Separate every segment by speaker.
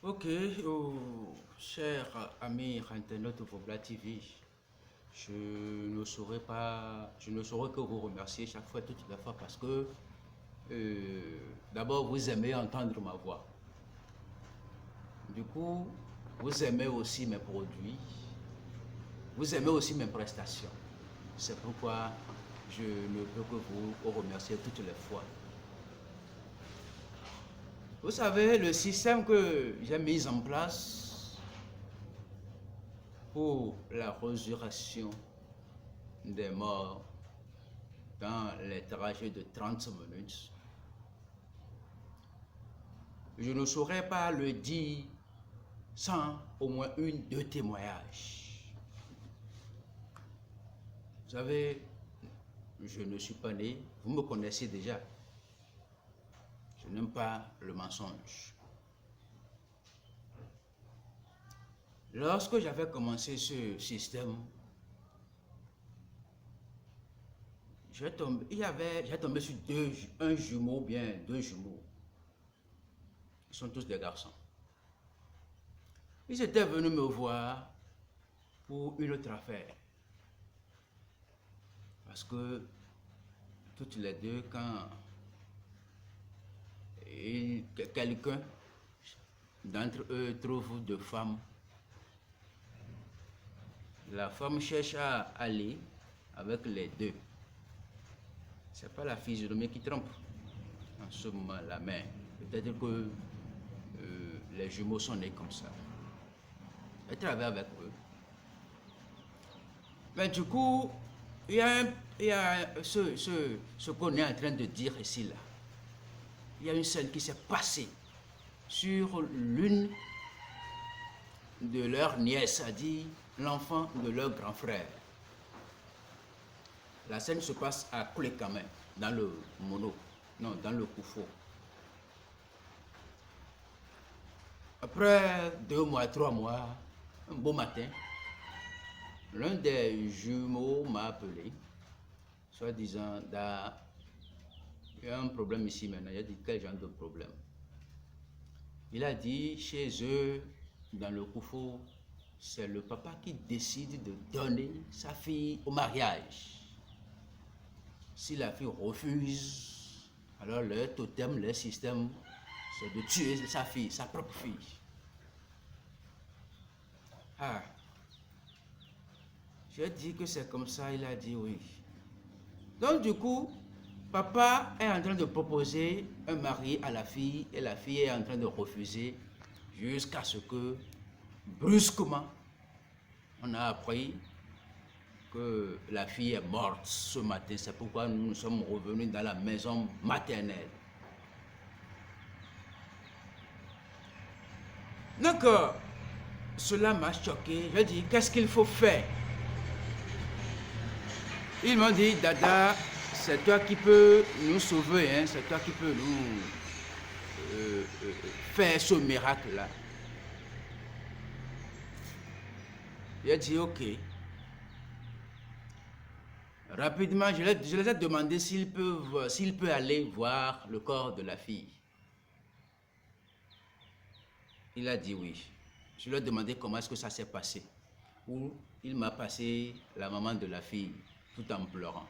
Speaker 1: Ok, cher ami internaute de Vobla TV, je ne saurais que vous remercier chaque fois, toute la fois, parce que d'abord vous aimez entendre ma voix. Du coup, vous aimez aussi mes produits, vous aimez aussi mes prestations. C'est pourquoi je ne peux que vous remercier toutes les fois. Vous savez, le système que j'ai mis en place pour la résurrection des morts dans les trajets de 30 minutes, je ne saurais pas le dire sans au moins deux témoignages. Vous savez, je ne suis pas né, vous me connaissez déjà. Je n'aime pas le mensonge. Lorsque j'avais commencé ce système, j'ai tombé sur un jumeau, bien deux jumeaux. Ils sont tous des garçons. Ils étaient venus me voir pour une autre affaire. Parce que toutes les deux, quand quelqu'un d'entre eux trouve de femmes, la femme cherche à aller avec les deux. C'est pas la physionomie qui trompe en ce moment-là, mais peut-être que les jumeaux sont nés comme ça. Elle travaille avec eux. Mais du coup, il y a ce qu'on est en train de dire ici, là. Il y a une scène qui s'est passée sur l'une de leurs nièces, c'est-à-dire l'enfant de leur grand frère. La scène se passe à Koulekamen, dans le Mono, non, dans le Koufo. Après 2 mois, 3 mois, un beau matin, l'un des jumeaux m'a appelé, soit disant, il y a un problème ici maintenant. Il a dit, quel genre de problème? Il a dit, chez eux, dans le Koufo, c'est le papa qui décide de donner sa fille au mariage. Si la fille refuse, alors leur totem, leur système, c'est de tuer sa fille, sa propre fille. Ah, j'ai dit que c'est comme ça, il a dit oui. Donc du coup, papa est en train de proposer un mari à la fille et la fille est en train de refuser jusqu'à ce que, brusquement, on a appris que la fille est morte ce matin. C'est pourquoi nous sommes revenus dans la maison maternelle. Donc, cela m'a choqué. J'ai dit, qu'est-ce qu'il faut faire? Ils m'ont dit, Dada, c'est toi qui peux nous sauver, hein? C'est toi qui peux nous faire ce miracle-là. J'ai dit, ok. Rapidement, je les ai demandé s'il peut aller voir le corps de la fille. Il a dit oui. Je lui ai demandé comment est-ce que ça s'est passé. Où il m'a passé la maman de la fille, tout en pleurant.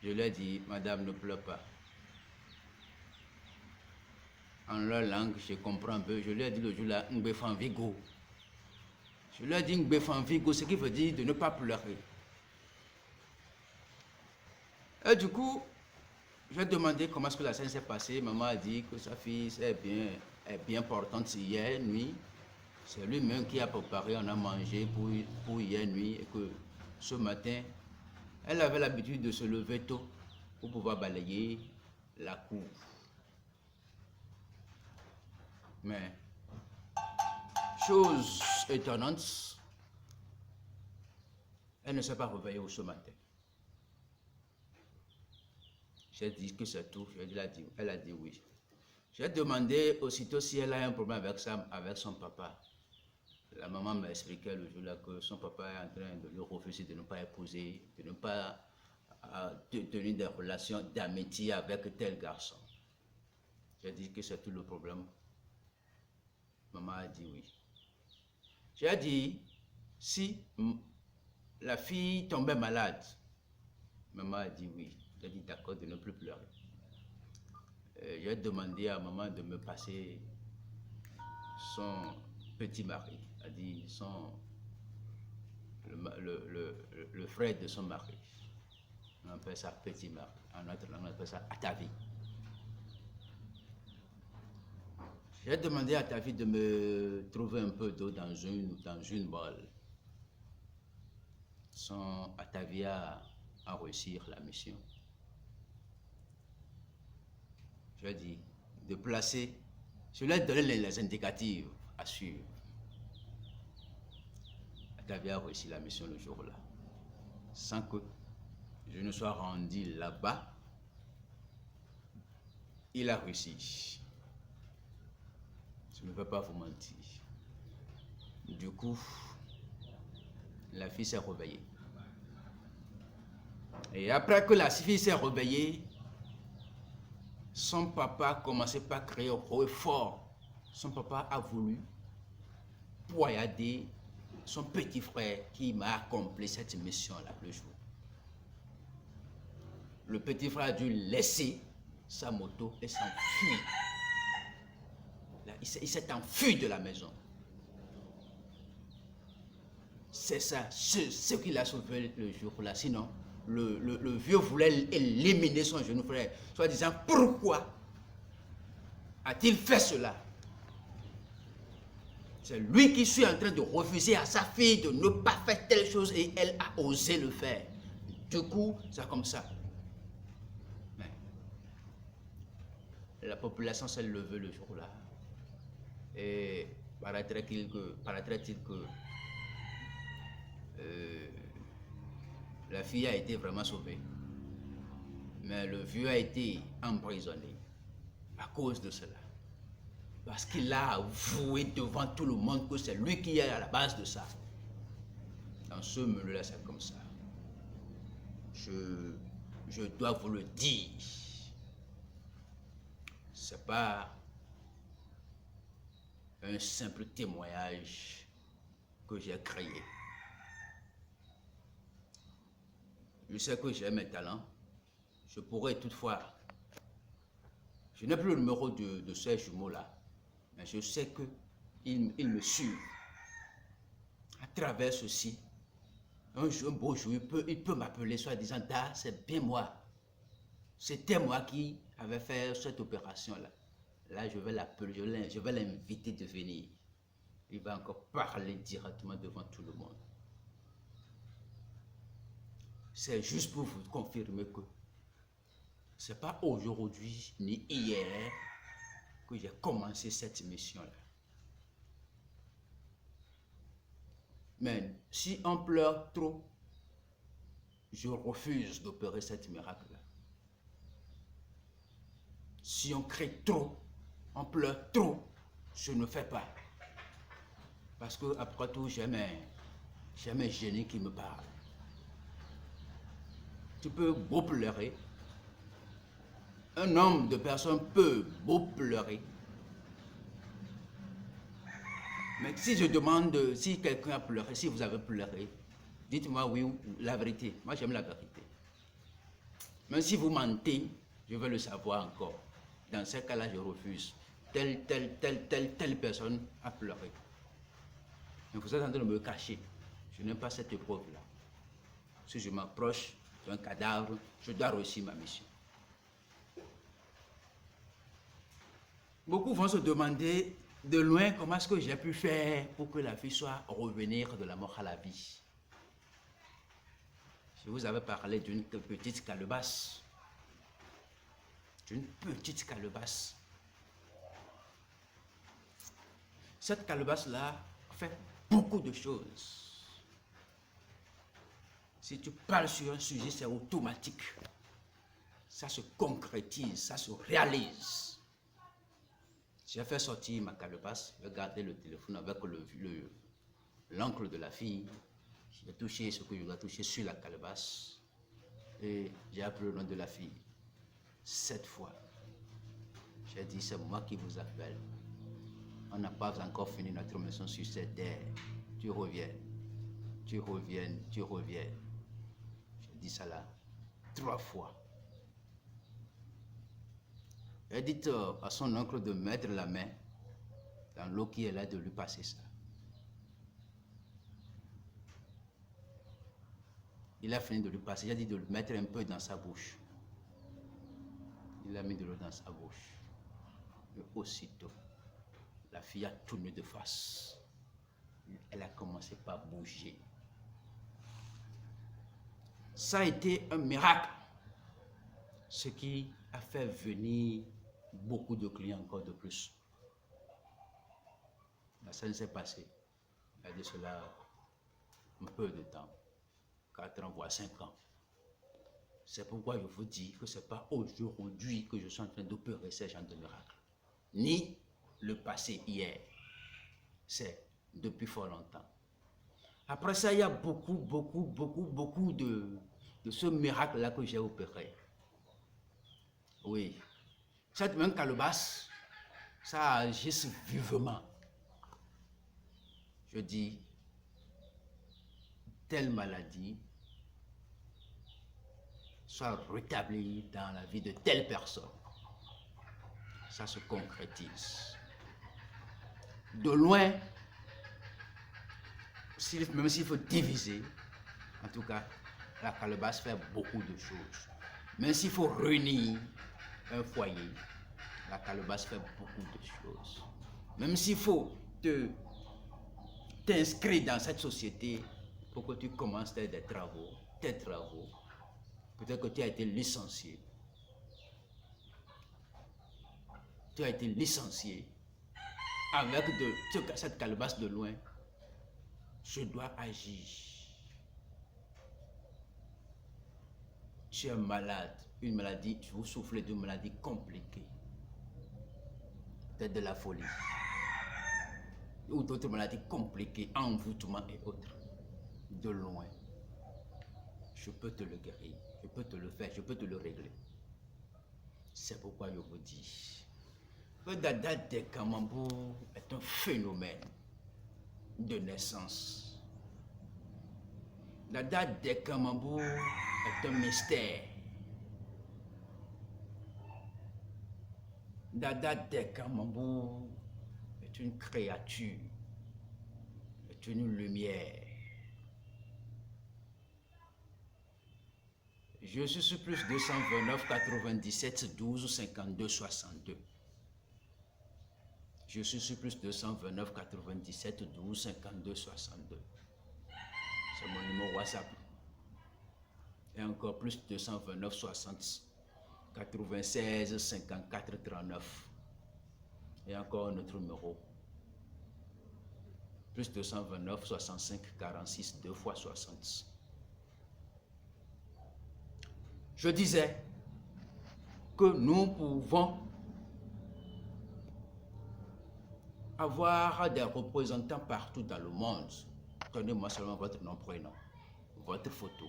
Speaker 1: Je lui ai dit, madame, ne pleure pas. En leur langue, je comprends un peu. Je lui ai dit le jour-là, Ngbefan-Vigo. Je lui ai dit Ngbefan-Vigo, ce qui veut dire de ne pas pleurer. Et du coup, j'ai demandé comment est-ce que la scène s'est passée. Maman a dit que sa fille est bien portante hier nuit. C'est lui-même qui a préparé, on a mangé pour hier nuit. Et que ce matin, elle avait l'habitude de se lever tôt pour pouvoir balayer la cour. Mais, chose étonnante, elle ne s'est pas réveillée ce matin. J'ai dit que c'est tout. Elle a dit oui. J'ai demandé aussitôt si elle a un problème avec son papa. La maman m'a expliqué le jour-là que son papa est en train de lui refuser de ne pas épouser, de ne pas tenir des relations d'amitié avec tel garçon. J'ai dit que c'est tout le problème. Maman a dit oui. J'ai dit, si la fille tombait malade, maman a dit oui. J'ai dit d'accord de ne plus pleurer. J'ai demandé à maman de me passer son petit mari, a dit le frère de son mari. On appelle ça petit mari. En notre langue, on appelle ça Atavi. J'ai demandé à Atavi de me trouver un peu d'eau dans une bolle. Son Atavi a réussi la mission. Je lui ai dit de placer, je lui ai donné les indicatives à suivre. Atavi a réussi la mission le jour-là, sans que je ne sois rendu là-bas. Il a réussi. Je ne peux pas vous mentir. Du coup, la fille s'est réveillée. Et après que la fille s'est réveillée, son papa a commencé par crier haut et fort. Son papa a voulu poignarder son petit frère qui m'a accompli cette mission-là le jour. Le petit frère a dû laisser sa moto et s'enfuir. Il s'est enfui de la maison. C'est ça, ce qui l'a sauvé le jour-là. Sinon, le vieux voulait éliminer son jeune frère, soit disant pourquoi a-t-il fait cela? C'est lui qui suis en train de refuser à sa fille de ne pas faire telle chose et elle a osé le faire. Du coup, c'est comme ça. Mais la population s'est levée le jour-là. Et paraîtrait-il que la fille a été vraiment sauvée. Mais le vieux a été emprisonné à cause de cela. Parce qu'il a avoué devant tout le monde que c'est lui qui est à la base de ça. Dans ce milieu-là, c'est comme ça. Je dois vous le dire. C'est pas un simple témoignage que j'ai créé. Je sais que j'ai mes talents. Je pourrais toutefois... Je n'ai plus le numéro de ces jumeaux-là. Mais je sais qu'ils me suivent. À travers ceci, un beau jour, il peut m'appeler soit disant, Da, c'est bien moi. C'était moi qui avais fait cette opération-là. Là, je vais l'appeler, je vais l'inviter de venir. Il va encore parler directement devant tout le monde. C'est juste pour vous confirmer que ce n'est pas aujourd'hui ni hier que j'ai commencé cette mission-là. Mais si on pleure trop, je refuse d'opérer cette miracle-là. Si on crie trop, on pleure trop, je ne fais pas. Parce que après tout, j'ai mes génies qui me parlent. Tu peux beau pleurer. Un homme de personne peut beau pleurer. Mais si je demande, si quelqu'un a pleuré, si vous avez pleuré, dites-moi oui ou la vérité. Moi, j'aime la vérité. Même si vous mentez, je veux le savoir encore. Dans ce cas-là, je refuse. Telle personne a pleuré. Mais vous êtes en train de me cacher. Je n'aime pas cette épreuve-là. Si je m'approche d'un cadavre, je dois réussir ma mission. Beaucoup vont se demander de loin comment est-ce que j'ai pu faire pour que la fille soit revenir de la mort à la vie. Je vous avais parlé d'une petite calebasse. D'une petite calebasse. Cette calebasse-là fait beaucoup de choses. Si tu parles sur un sujet, c'est automatique. Ça se concrétise, ça se réalise. J'ai fait sortir ma calebasse, j'ai gardé le téléphone avec l'oncle de la fille. J'ai touché ce que je dois toucher sur la calebasse. Et j'ai appelé le nom de la fille. 7 fois. J'ai dit, c'est moi qui vous appelle. On n'a pas encore fini notre mission sur cette terre. Tu reviens. Tu reviens. Tu reviens. J'ai dit ça là 3 fois. Elle dit à son oncle de mettre la main dans l'eau qui est là, de lui passer ça. Il a fini de lui passer. Il a dit de le mettre un peu dans sa bouche. Il a mis de l'eau dans sa bouche. Et aussitôt, la fille a tourné de face. Elle a commencé par bouger. Ça a été un miracle. Ce qui a fait venir beaucoup de clients encore de plus. Ça ne s'est passé. Il y a de cela un peu de temps. 4 ans, voire 5 ans. C'est pourquoi je vous dis que ce n'est pas aujourd'hui que je suis en train d'opérer ces genres de miracles. Ni le passé hier. C'est depuis fort longtemps. Après ça, il y a beaucoup de ce miracle-là que j'ai opéré. Oui. Cette même calebasse, ça agisse vivement. Je dis, telle maladie soit rétablie dans la vie de telle personne. Ça se concrétise. De loin, même s'il faut diviser, en tout cas, la calebasse fait beaucoup de choses. Même s'il faut réunir un foyer, la calebasse fait beaucoup de choses. Même s'il faut t'inscrire dans cette société pour que tu commences tes travaux, peut-être que tu as été licencié. Tu as été licencié avec cette calebasse de loin. Je dois agir. Tu es malade, une maladie, vous souffrez d'une maladie compliquée. Peut-être de la folie. Ou d'autres maladies compliquées, envoûtement et autres. De loin. Je peux te le guérir, je peux te le faire, je peux te le régler. C'est pourquoi je vous dis que Dada Dekamambou est un phénomène de naissance. Dada Dekamambou est un mystère. Dada Dekamambou est une créature, est une lumière. Je suis sur plus 229 97 12 52 62. Je suis sur plus 229 97 12 52 62. C'est mon numéro WhatsApp. Et encore plus 229 60 96 54 39. Et encore un autre numéro. Plus 229 65 46 2 fois 60. Je disais que nous pouvons avoir des représentants partout dans le monde. Donnez-moi seulement votre nom, prénom, votre photo,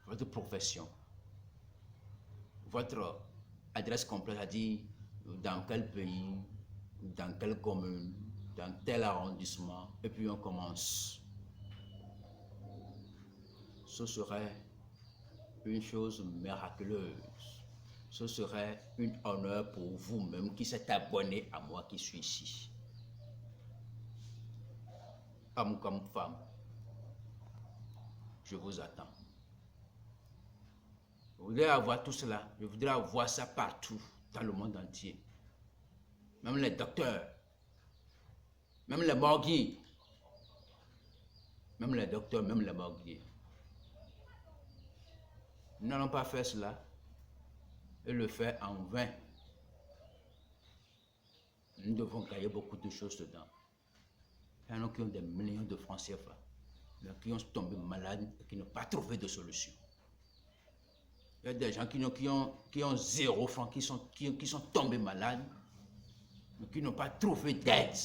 Speaker 1: votre profession, votre adresse complète, c'est-à-dire dans quel pays, dans quelle commune, dans tel arrondissement, et puis on commence. Ce serait une chose miraculeuse. Ce serait un honneur pour vous-même qui s'est abonné à moi qui suis ici. Homme comme femme, je vous attends. Je voudrais avoir tout cela. Je voudrais avoir ça partout dans le monde entier. Même les docteurs, même les morguiers, même les docteurs, même les morguiers. Nous n'allons pas faire cela et le faire en vain. Nous devons gagner beaucoup de choses dedans. Il y en a qui ont des millions de francs CFA, mais qui ont tombé malades et qui n'ont pas trouvé de solution. Il y a des gens qui ont 0 francs, qui sont tombés malades, mais qui n'ont pas trouvé d'aide.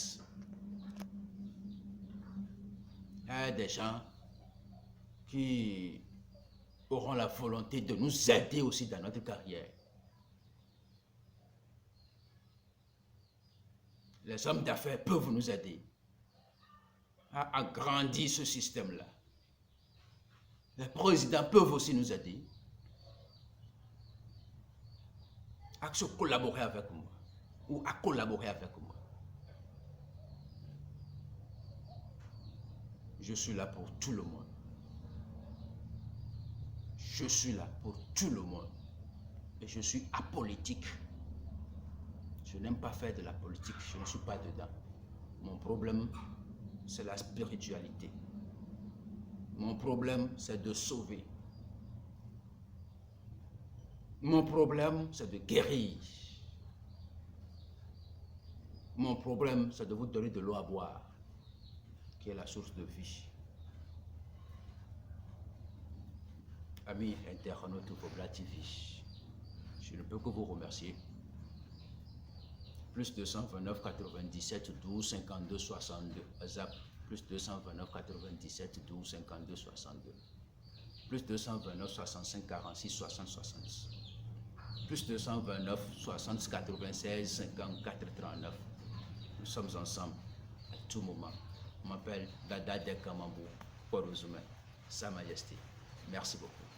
Speaker 1: Il y a des gens qui auront la volonté de nous aider aussi dans notre carrière. Les hommes d'affaires peuvent nous aider à agrandir ce système-là. Les présidents peuvent aussi nous aider à se collaborer avec moi ou à collaborer avec moi. Je suis là pour tout le monde. Je suis là pour tout le monde. Et je suis apolitique. Je n'aime pas faire de la politique, je ne suis pas dedans. Mon problème, c'est la spiritualité. Mon problème, c'est de sauver. Mon problème, c'est de guérir. Mon problème, c'est de vous donner de l'eau à boire, qui est la source de vie. Amis internautes de Cobra TV, je ne peux que vous remercier. Plus 229 97 12 52 62. WhatsApp, plus 229 97 12 52 62. Plus 229 65 46 60 60. Plus 229 60 96 54 39. Nous sommes ensemble à tout moment. Je m'appelle Dada Dekamambou, Sa Majesté. Merci beaucoup.